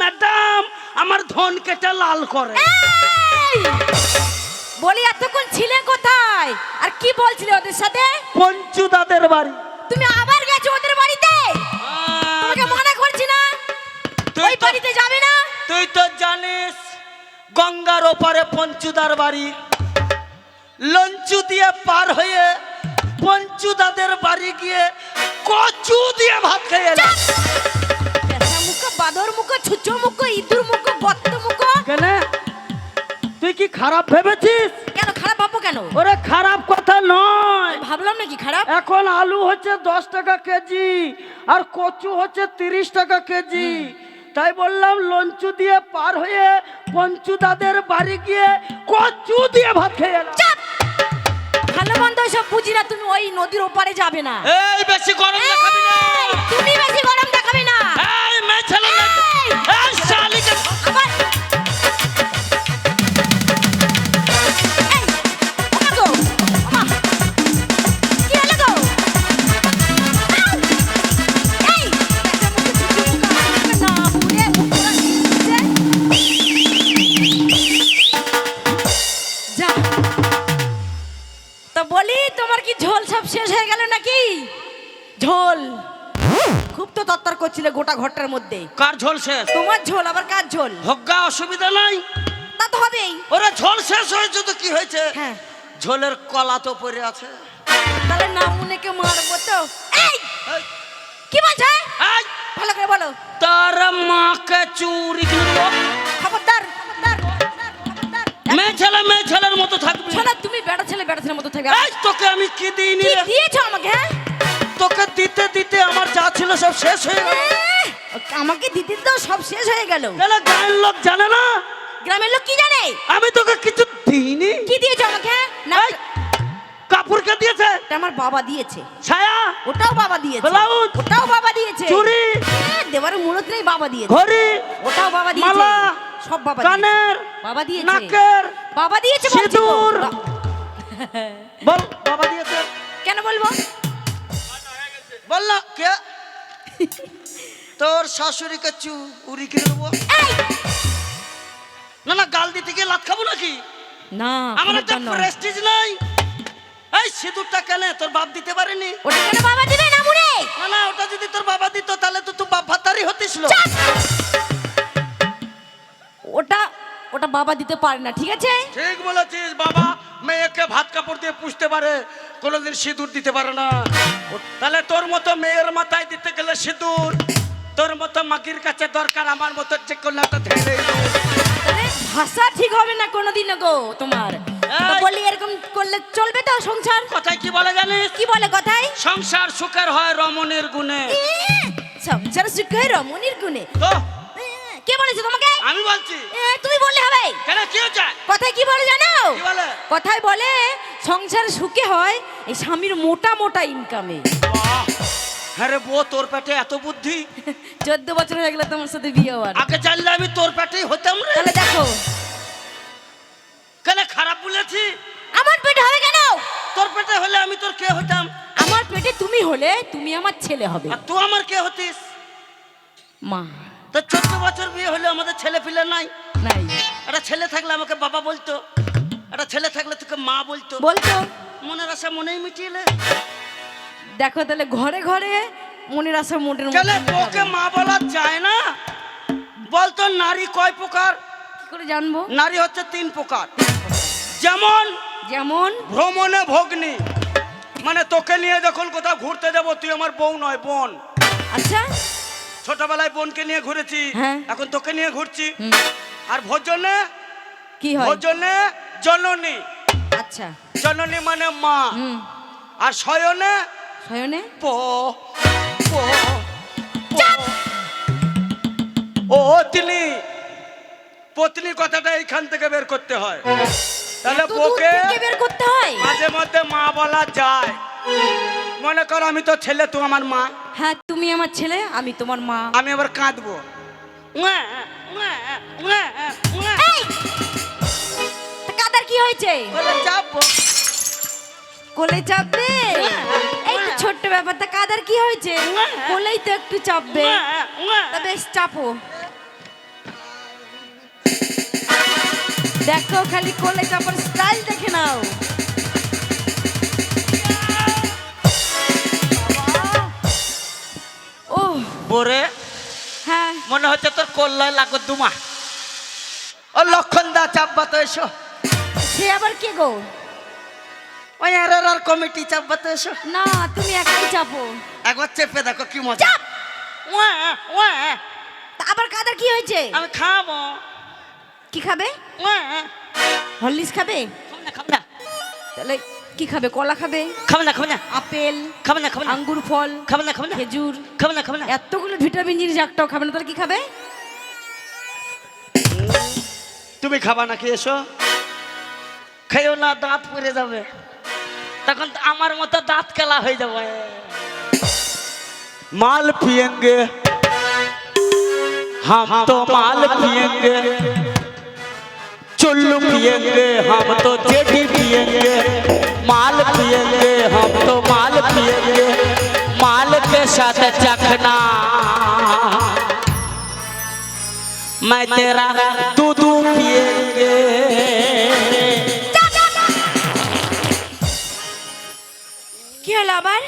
Madam আমার ধন কেটে লাল করে। বলি এতক্ষণ ছিলে কোথায় আর কি বলছিলে ওদের সাথে? পঞ্চু দাদের বাড়ি। তুমি আবার গেছো ওদের বাড়িতে? তোমাকে মানা করছি না ওই বাড়িতে যাবে না। তুই তো জানিস গঙ্গার ওপারে পঞ্চুদার বাড়ি, লঞ্চু দিয়ে পার হয়ে পঞ্চুদাদের বাড়ি গিয়ে কচু দিয়ে ভাত খেয়ে এলাম। পেশা মুখ, বাদর মুখ, ছুচো মুখ, ইঁদুর মুখ, বত্ত মুখ। কেন তুই কি খারাপ ভেবেছিস? কেন খারাপ ভাববো কেন? ওরে খারাপ কথা নয়, ভাবলাম নাকি খারাপ। এখন আলু হচ্ছে 10 টাকা কেজি আর কচু হচ্ছে 30 টাকা কেজি, তাই বললাম লঞ্চু দিয়ে পার হয়ে পঞ্চুদাদের বাড়ি গিয়ে কচু দিয়ে ভাত খেয়ে এলাম। ভালো মন্দ সব বুঝি না, তুমি ওই নদীর ওপারে যাবে না। এই বেশি গরম দেখাবি না, তুমি বেশি গরম দেখাবে না। এই মেয়ে ছেলে এই শালিকে আবার বলি তোমার কি ঝোল সব শেষ হয়ে গেল নাকি? ঝোল খুব তো তত্তর করছিলে গোটা ঘরটার মধ্যে। কার ঝোল শেষ? তোমার ঝোল আবার কার ঝোল? হগ্গা অসুবিধা নাই, তা তো হবেই। ওরে ঝোল শেষ হয়েছে তো কি হয়েছে? হ্যাঁ ঝোলের কলা তো পড়ে আছে। তাহলে নামুনেকে মারবো তো। এই কি বলছ? এই ভালো করে বলো। তার মাকে চুরি করবো। খবরদার মেয়ে ছেলের মতো থাকবি। শোনো, তুমি বেটা ছেলের মতো থাকবে। এই তোকে আমি কি দিইনি কি রে? দিয়েছো আমাকে? হ্যাঁ তোকে দিতে দিতে আমার যা ছিল সব শেষ হয়ে গেল। আমাকে দিতে তো সব শেষ হয়ে গেল। তাহলে গায়ের লোক জানে না? গ্রামের লোক কি জানে? আমি তোকে কিছু দিইনি। কি দিয়েছো আমাকে? না এই, কাপড় কে দিয়েছে? এটা আমার বাবা দিয়েছে। ছায়া? ওটাও বাবা দিয়েছে। ব্লাউজ? ওটাও বাবা দিয়েছে। চুড়ি? দেওয়ার মুরত নেই, বাবা দিয়েছে। ঘড়ি? ওটাও বাবা দিয়েছে। মালা? সব বাবা কানের? দিয়েছে। বাবা দিয়েছে। নাকের? বাবা দিয়েছে বলছি তো। সিঁদুর? বল বাবা দিয়েছে। কেন বলবো? বল না কে? তোর শাশুড়িকে চুরি করে দেবো। না না, গাল দিতে গিয়ে লাত খাবো নাকি? না আমার একটা প্রেস্টিজ নাই। এই সিঁদুরটা কেন তোর বাপ দিতে পারেনি? ওটা কেন বাবা দিবে না মুরে? না না, ওটা যদি তোর বাবা দিত তাহলে তো তুই বাপ ভাতারই হতিস। ওটা বাবা দিতে পারে না, ঠিক আছে? ঠিক বলেছিস, বাবা মেয়েকে ভাত কাপড় দিয়ে পুষতে পারে, কোনোদিন সিঁদুর দিতে পারে না। তাহলে তোর মতো মেয়ের মাথায় দিতে গেলে সিঁদুর, তোর মতো মাগির কাছে দরকার আমার মতো যে কোনো একটা ধেড়ে। তাহলে ভাষা ঠিক হবে না কোনোদিনও গো তোমার। তো বলি এরকম করলে চলবে তো সংসার? কথায় কি বলে জানিস? কি বলে কথায়? সংসার সুখের হয় রমণীর গুণে। সংসার সুখে রমণীর গুণে। তো কে বলেছে তোমাকে? আমি বলছি। তুমি বললে হবে? কেন কি হচ্ছে? কথায় কি বলে জানো? কি বলে? কথায় বলে সংসার সুখে হয় এই স্বামীর মোটা মোটা ইনকামে। হ্যাঁ রে বউ, তোর পেটে এত বুদ্ধি। 14 বছর হয়ে গেল তোমার সাথে বিয়ে হওয়ার। আগে জানলে আমি তোর পেটেই হতাম রে। তাহলে দেখো কেন খারাপ বলেছি? আমার পেটে হবে কেন? তোর পেটে হলে আমি তোর কে হতাম? আমার পেটে তুমি হলে তুমি আমার ছেলে হবে। আর তুই আমার কে হতিস? মা। তো 14 বছর বিয়ে হলে আমাদের ছেলে পিলে নাই। নাই। একটা ছেলে থাকলে আমাকে বাবা বলতো, একটা ছেলে থাকলে তোকে মা বলতো। বলতো মনের আশা মনেই মিটিয়ে। দেখো তাহলে ঘরে ঘরে মনের আশা মোটের কেন ওকে মা বলা যায় না? বলতো নারী কয় প্রকার? কি করে জানবো? নারী হচ্ছে 3 প্রকার। যেমন যেমন ভ্রমণে ভগ্নী, মানে তোকে নিয়ে যখন কোথাও ঘুরতে যাবো তুই আমার বউ নয়, বোন। আচ্ছা। ছোটবেলায় বোনকে নিয়ে ঘুরেছি, এখন তোকে নিয়ে ঘুরছি। আর ভোজনে কি হয়? ভোজনে জননী। আচ্ছা। জননী মানে মা। আর শয়নে শয়নে পো পো ও পত্নী। পত্নী কথাটা এইখান থেকে বের করতে হয়। তাহলে বউকে বের করতে হয়। মাঝে মধ্যে মা বলা যায়। মনে কর আমি তো ছেলে, তুই আমার মা। হ্যাঁ তুমি আমার ছেলে, আমি তোমার মা। আমি আবার কাঁদবো। কাদার কি হয়েছে? চাপবো। কোলে চাপবে? এই তো ছোট্ট ব্যাপারটা, কাদার কি হয়েছে? কোলেই তো একটু চাপবে। তা বেশ চাপো। দেখো খালি কোলে চাপার স্টাইল দেখে নাও। ও বোরে হ্যাঁ, মনে হচ্ছে তোর কল্যাণ লাগো দুমা। ও লক্ষণ দা চাপবা তো এসো। সে আবার কে গো? ওই আর কমিটি চাপবা তো এসো। না তুমি একাই চাপো। একবার চেপে দেখো কি মজা। চাপ। ওয়া ওয়া তা আবার কাদার কি হয়েছে? আমি খাবো। কি খাবে? ওয়া হরলিক্স খাবে? খাবো না তাহলে কি খাবে? কলা খাবে? খাবো না খাবো না আপেল খাবো না খাবো না আঙ্গুর ফল খাবো না খাবো না খেজুর খাবো না খাবো না। এতগুলো ভিটামিন জিনিস একটাও খাবে না, তাহলে কি খাবে? তুমি খাবা নাকি? এসো। খেয়েও না, দাঁত পড়ে যাবে, তখন তো আমার মতো দাঁত কেলা হয়ে যাবে। माल पिएंगे हम तो माल पिएंगे, चुल्लू पिएंगे हम तो जेडी पिएंगे, माल पिएंगे हम तो माल पिएंगे, माल के साथ चखना मैं तेरा दूध पिएंगे। কি হলো আবার?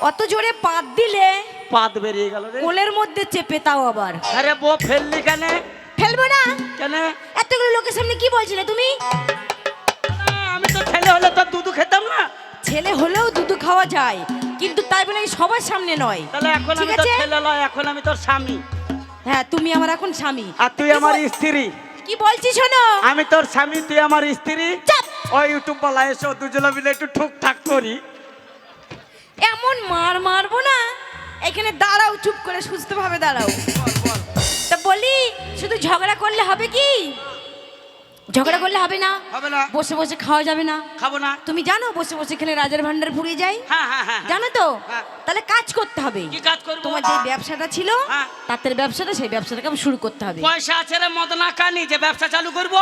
অত জোরে পাত দিলে পাত বেরিয়ে গেল রে। কোলের মধ্যে চেপে, তাও আবার। আরে বউ ফেললি কেন? ফেলবো না। কেন? এতগুলো লোকের সামনে কি বলছিলে তুমি? আমি তো ছেলে হলে তো দুধ খেতাম না। ছেলে হলেও দুধ খাওয়া যায়, কিন্তু তাই বলে এই সবার সামনে নয়। তাহলে এখন ঠিক আমি তো আছে? ছেলে নয়, এখন আমি তোর স্বামী। হ্যাঁ, তুমি আমার এখন স্বামী। আর তুই আমার স্ত্রী। কি বলছি শোনো। আমি তোর স্বামী, তুই আমার স্ত্রী। চাপ। ওই ইউটিউব বালা এসো, দুজনে মিলে একটু ঠুকঠাক করি। এমন মার মারবো না। এখানে দাঁড়াও, চুপ করে সুস্থভাবে দাঁড়াও। তা বলি, শুধু ঝগড়া করলে হবে কি? ঝগড়া করলে হবে না। হবে না। বসে বসে খাওয়া যাবে না। খাবো না। তুমি জানো বসে বসে খেলে রাজার ভান্ডার ফুরিয়ে যায়? হ্যাঁ হ্যাঁ হ্যাঁ। জানো তো? হ্যাঁ। তাহলে কাজ করতে হবে। কি কাজ করবো? তোমার যে ব্যবসাটা ছিল, হ্যাঁ। তাঁতের ব্যবসাটা, সেই ব্যবসাটাকে আমি শুরু করতে হবে। পয়সা আছে রে মদ না কানি যে ব্যবসা চালু করব?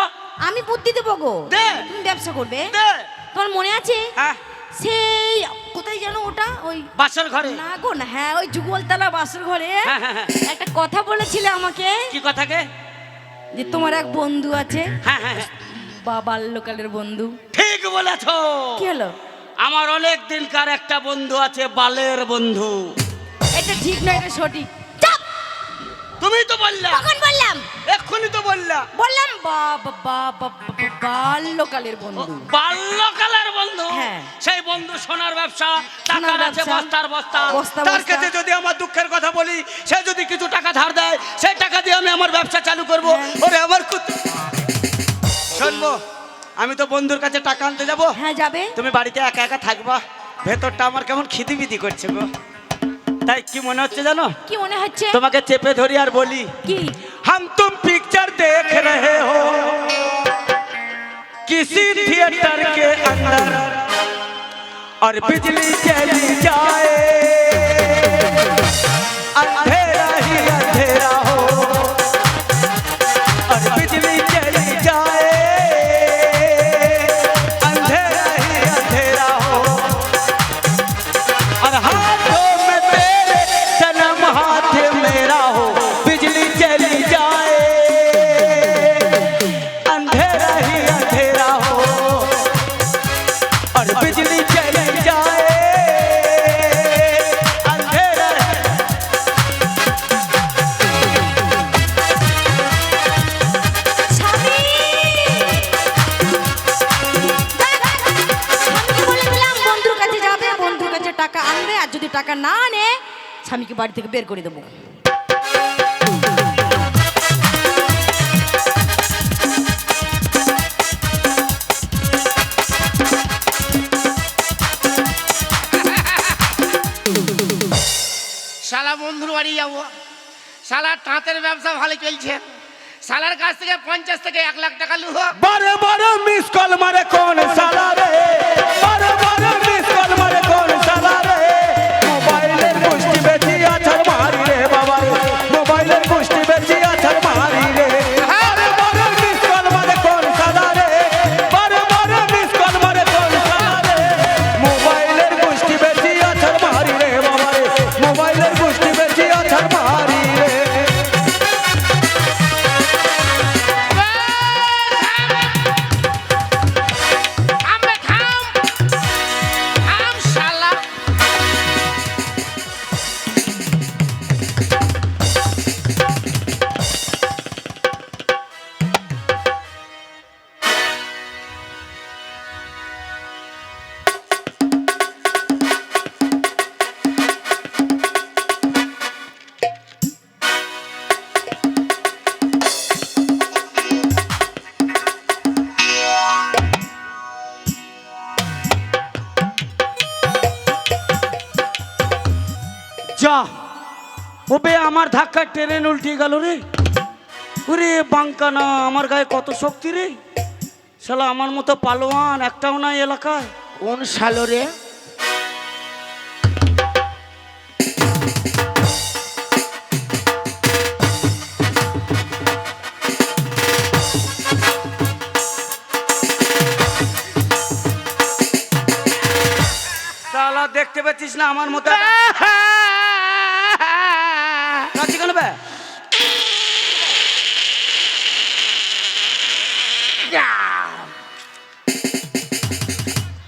আমি বুদ্ধি দেবো গো। দে। তুমি ব্যবসা করবে। দে। তোমার মনে আছে? হ্যাঁ। সেই কোথায় জানো ওটা? ওই বাসর ঘরে। না গো না, হ্যাঁ ওই যুগলতলা বাসর ঘরে হ্যাঁ, হ্যাঁ, হ্যাঁ। একটা কথা বলেছিলে আমাকে, কি কথা গে? যে তোমার এক বন্ধু আছে, হ্যাঁ হ্যাঁ হ্যাঁ। বা বাল্যকালের বন্ধু। ঠিক বলেছো। কি হলো? আমার অনেক দিনকার একটা বন্ধু আছে, বালের বন্ধু। এটা ঠিক নয়, এটা সঠিক। চাপ। তুমি তো বললা। কখন বললাম? এক্ষুনি তো বললা। বললাম বাল্যকালের বন্ধু। বাল্যকালের বন্ধু। হ্যাঁ। সেই বন্ধু সোনার ব্যবসা, সোনার টাকার আছে ব্যবসা, বস্তার বস্তা। বস্তা তার বস্তা। কাছে যদি আমার দুঃখের কথা বলি, সে যদি কিছু টাকা ধার দেয়, সেই টাকা দিয়ে আমি আমার ব্যবসা চালু করব। হ্যাঁ। ওরে আমার শুনবো, আমি তো বন্ধুর কাছে টাকা আনতে যাব। হ্যাঁ যাবে। তুমি বাড়িতে একা একা থাকবা, ভেতরটা আমার কেমন খিদিবিদি করছে গো। তাই কি মনে হচ্ছে জানো? কি মনে হচ্ছে? তোমাকে চেপে ধরি আর বলি, কি? हम तुम पिक्चर देख रहे हो किसी थिएटर के अंदर और बिजली चली जाए, अंधेरा ही अंधेरा हो और बिजली चली जाए, अंधेरा ही अंधेरा हो और हाथों में तेरे जन्म हाथ मेरा हो, बिजली चली जाए, अंधेरा ही अंधेरा हो और बिजली चली जाए, अंधेरा। স্বামী! স্বামীকে বলে দিলাম বন্ধুর কাছে যাবে, বন্ধুর কাছে টাকা আনবে, আর যদি টাকা না আনে স্বামীকে বাড়ি থেকে বের করে দেবো। শালা বন্ধুর বাড়ি যাবো, শালার তাঁতের ব্যবসা ভালো চলছে, শালার কাছ থেকে 50 থেকে 1 লাখ টাকা লুহ। बारे बारे मिस कॉल मारे कौन साला रे, बारे बारे मिस कॉल मारे कौन साला रे, मोबाइलेर पुष्टि बेची आछर मारी रे बाबा रे, मोबाइलेर पुष्टि बेची आछर मारी रे, बारे बारे मिस कॉल मारे कौन साला रे, बारे बारे मिस कॉल मारे कौन साला रे, मोबाइलेर पुष्टि बेची आछर मारी रे बाबा रे, मोबाइलेर पुष्टि बेची आछर मारी रे। ওবে আমার ধাক্কায় ট্রেন উল্টে গেল রে। ওরে বাঙ্কানা, আমার গায়ে কত শক্তি রে। শালা আমার মতো পালোয়ান একটাও নাই এলাকায়। কোন সালো রে? শালা দেখতে পাচ্ছিস না আমার মতো কাছে কেন বে?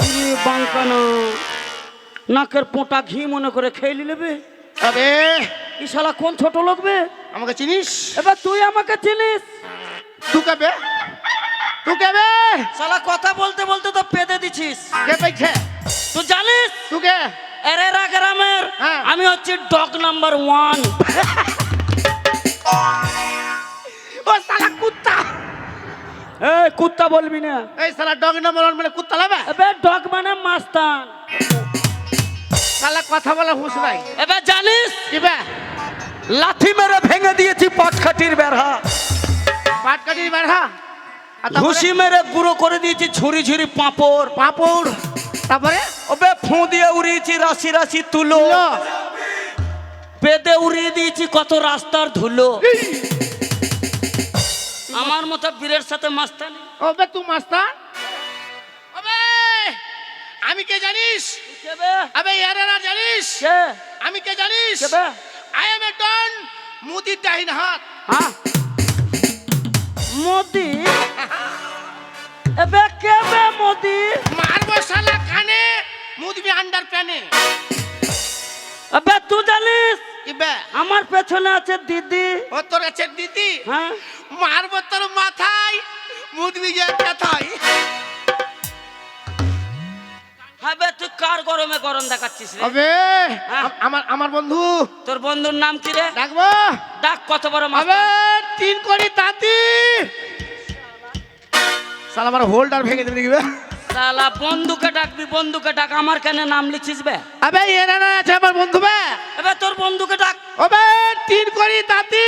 ওরে বাঙ্কানা, নাকের পোঁটা ঘি মনে করে খেয়ে নিলেবে। আবে ই শালা কোন ছোট লোক বে? আমাকে চিনিস? এবার তুই আমাকে চিনিস? তুই কে? তুই কে? শালা কথা বলতে বলতে তো পেদে দিছিস। কে পাইছে? তুই জানিস তুই কে? এরেরা গ্রামের হ্যাঁ। আমি হচ্ছি ডগ নাম্বার 1। ও শালা কুত্তা! এই কুত্তা বলবি না। এই শালা ডগ নাম্বার 1 মানে কুত্তা লাবে? এবার ডগ মানে মাস্তান। শালা কথা বলা হুঁশ নাই। এবার জানিস কি বে? লাথি মেরে ভেঙে দিয়েছি পাটখাটির বেড়া। পাট কাটি বেড়া। আর তারপরে ঘুষি মেরে গুঁড়ো করে দিয়েছি ঝুরি ঝুরি পাঁপড়। পাপড়। তারপরে ওবে ফু দিয়ে উড়িয়েছি রাশি রাশি তুলো। লো। পেদে উড়িয়ে দিয়েছি কত রাস্তার ধুলো। আমার মতো বীরের সাথে মাস্তানি। ওবে তুই মাস্টার? ওবে আমি কে জানিস? কে বে? আবে এরারা জানিস? কে? আমি কে জানিস? কে বে? আই এম এ ডন মুদির ডাইন হাত। হ্যাঁ মোদি। এবে কে বে মোদি? মারবো শালা কানে মুদবি আন্ডার প্যানে। এবে তুই জানিস কি বে? আমার পেছনে আছে দিদি। ও তোর কাছে দিদি? হ্যাঁ মারবো তোর মাথায় মুদবি গিয়ে কথায়। হ্যাঁ বে তুই কার গরমে গরম দেখাচ্ছিস রে? আবে হ্যাঁ। আমার আমার বন্ধু তোর বন্ধুর নাম কি রে? ডাকবো? ডাক কত বড় আবে মাস্তান। 3 কোটি তাঁতি। শালা আমার হোল্ডার ভেঙে দেবে দেখবে। শালা বন্ধুকে ডাকবি, বন্ধুকে ডাক। আমার কেন নাম লিখিস বে? আবে এরারা আছে আমার বন্ধু বে। এবার তোর বন্ধুকে ডাক। আবে 3 কোটি তাঁতি।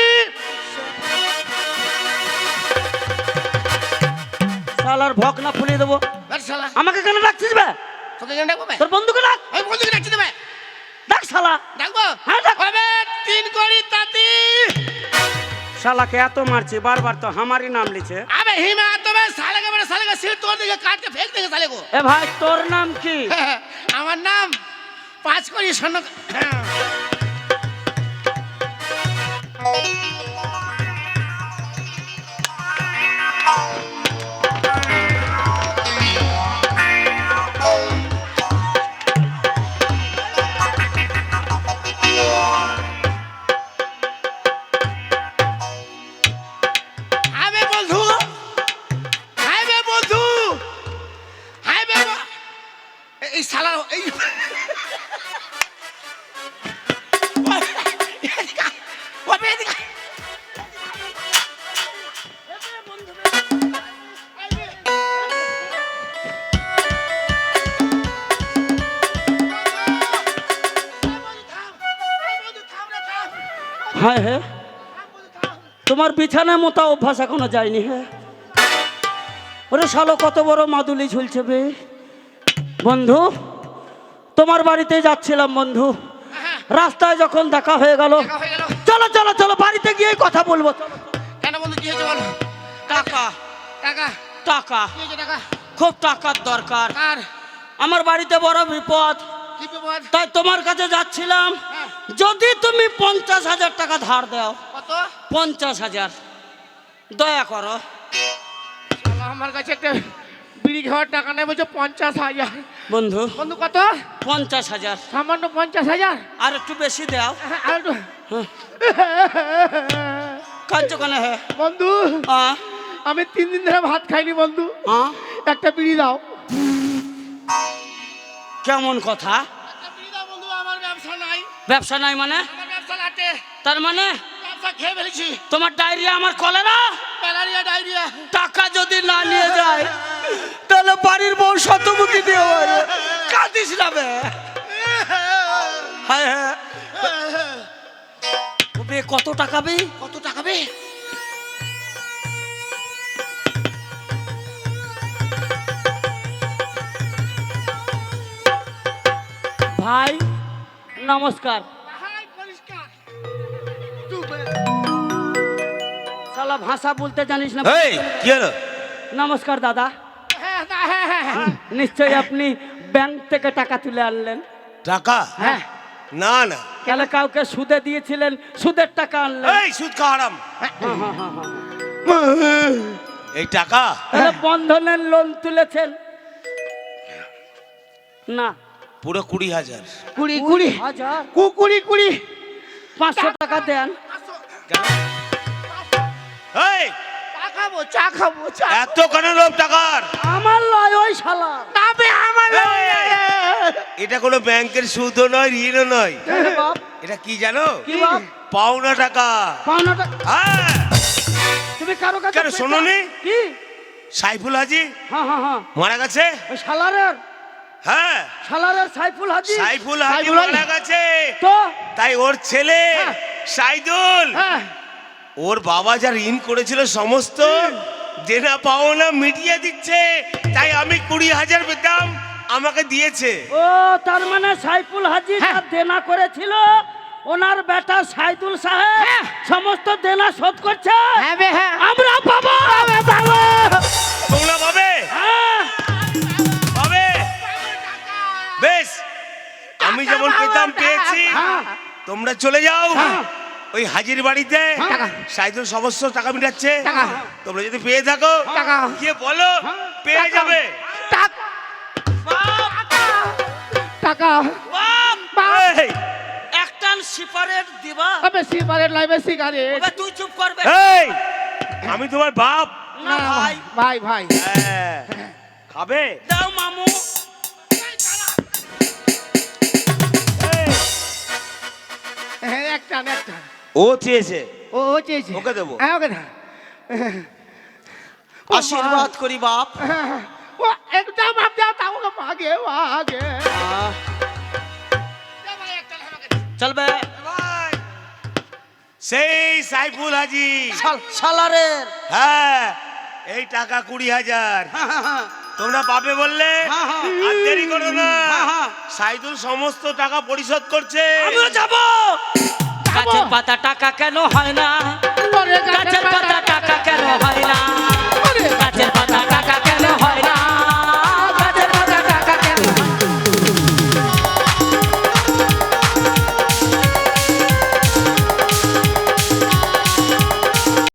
শালার ভক না ফুলিয়ে দেবো। আরে শালা আমাকে কেন ডাকছিস বে? তোকে কেন ডাকবো বে? তোর বন্ধুকে ডাক। ওই বন্ধুকে ডাকছি দেবে। ডাক শালা। ডাকবো? হ্যাঁ ডাক। আবে 3 কোটি তাঁতি। শালাকে এত মারছি বারবার তো আমারই নাম লিছে। अबे हिमा तो मैं साले का सिर तोड़ देगा काट के फेंक देगा साले को। এ ভাই তোর নাম কি? আমার নাম 5 কোটি স্বর্ণ। আবে বন্ধু, আবে বন্ধু, আবে এই শালা এই হ্যাঁ হ্যাঁ তোমার বিছানা মোতা অভ্যাস এখনো যায়নি। হ্যাঁ ওরে শালো কত বড় মাদুলি ঝুলছে বে। বন্ধু তোমার বাড়িতে যাচ্ছিলাম বন্ধু, রাস্তায় যখন দেখা হয়ে গেল। হয়ে গেল। চলো চলো চলো বাড়িতে গিয়ে কথা বলবো। চলো। কেন বন্ধু কি হয়েছে বলো? টাকা টাকা টাকা কি হয়েছে? টাকা খুব টাকার দরকার। কার? আমার বাড়িতে বড় বিপদ, কি বিপদ? তাই তোমার কাছে যাচ্ছিলাম। যদি তুমি 50,000 টাকা ধার দাও। কত? 50,000 দয়া করো। শালা আমার কাছে একটা বিড়ি খাওয়ার টাকা নেই বলছে 50,000। বন্ধু বন্ধু কত? 50,000 সামান্য 50,000। আর একটু বেশি দাও। আর একটু কাঞ্চ কানে হে বন্ধু আমি 3 দিন ধরে ভাত খাইনি বন্ধু, একটা বিড়ি দাও। কেমন কথা? একটা বিড়ি দাও বন্ধু, আমার ব্যবসা নাই। ব্যবসা নাই মানে? আমার ব্যবসা লাটে, তার মানে ব্যবসা খেয়ে ফেলেছি। তোমার ডায়রিয়া আমার কলেরা। Malaria diarrhoea. টাকা যদি না নিয়ে যায় তাহলে বাড়ির বউ শতমুখী দিয়ে পারে। কাঁদিস না বে। হ্যাঁ হ্যাঁ মেয়ে কত টাকাবে? কত টাকা বে? ভাই নমস্কার। ভাই পরিষ্কার। শালা ভাষা বলতে জানিস না? এই কি হলো? নমস্কার দাদা। হ্যাঁ হ্যাঁ হ্যাঁ নিশ্চয়ই আপনি ব্যাংক থেকে টাকা তুলে আনলেন? টাকা? হ্যাঁ। না না, তাহলে কাউকে সুদে দিয়েছিলেন, সুদের টাকা আনলেন? এই সুদ খাওয়া হারাম। এই টাকা তাহলে বন্ধনের লোন তুলেছেন? না। পুরো 20,000। 20,000? 500 টাকা দেন। কেন? এই চা খাবো চা খাবো চা। এত কেন লোভ টাকার? আমার লয় ওই শালা। তবে আমার এই, এটা কোনো ব্যাংকের সুদও নয়, ঋণও নয়। তাহলে বাপ, এটা কি জানো? কি বাপ? পাওনা টাকা। পাওনা টাকা? হ্যাঁ, তুমি কারো কাছে কেন শোনোনি? কি? সাইফুল হাজি হ্যাঁ মারা গেছে। ওই শালারের হ্যাঁ, সাইফুল হাজি। সাইফুল হাজি সাইফুল হাজি। মারা গেছে। তো তাই ওর ছেলে সাইদুল, হ্যাঁ, ওর বাবা যা ঋণ করেছিল সমস্ত দেনা পাওনা মিটিয়ে দিচ্ছে। তাই আমি 20,000 পেতাম, আমাকে দিয়েছে। ও তার মানে সাইফুল হাজি যা দেনা করেছিল ওনার বেটা সাইদুল সাহেব সমস্ত দেনা শোধ করছে। হ্যাঁ বে হ্যাঁ। আমরা পাবো। তোমরা পাবে? হ্যাঁ। পাবে? বেশ, আমি যেমন পেতাম পেয়েছি। হ্যাঁ। তোমরা চলে যাও হ্যাঁ। ওই হাজির বাড়িতে। টাকা। সাইদুল সমস্ত টাকা মিটাচ্ছে। টাকা। তোমরা যদি পেয়ে থাকো টাকা। গিয়ে বলো পেয়ে টাকা। যাবে। টাকা টাকা এই, একটান সিপারেট দিবা? আবে সিগারেট লাইবে সিগারেট। ওবে তুই চুপ করবে। এই, আমি তোমার বাপ। না ভাই। ভাই ভাই হ্যাঁ, খাবে? দাও মামু। এই, হ্যাঁ একটা একটা। ও চেয়েছে, ও চেয়েছে। ওকে দেবো। হ্যাঁ ওকে না। আশীর্বাদ করি বাপ। ও একটা বাপ দাও তাও মাগে মাগে। চলবে। ভাই, সেই সাইফুল হাজি। শালারের। হ্যাঁ, এই টাকা 20,000 তোমরা পাবে বললে হ্যাঁ, হ্যাঁ। আর দেরি করো না। হ্যাঁ, হ্যাঁ। সাইদুল সমস্ত টাকা পরিশোধ করছে। আমিও যাব। গাছের পাতা টাকা কেন হয় না? গাছের পাতা টাকা কেন হয় না? গাছের পাতা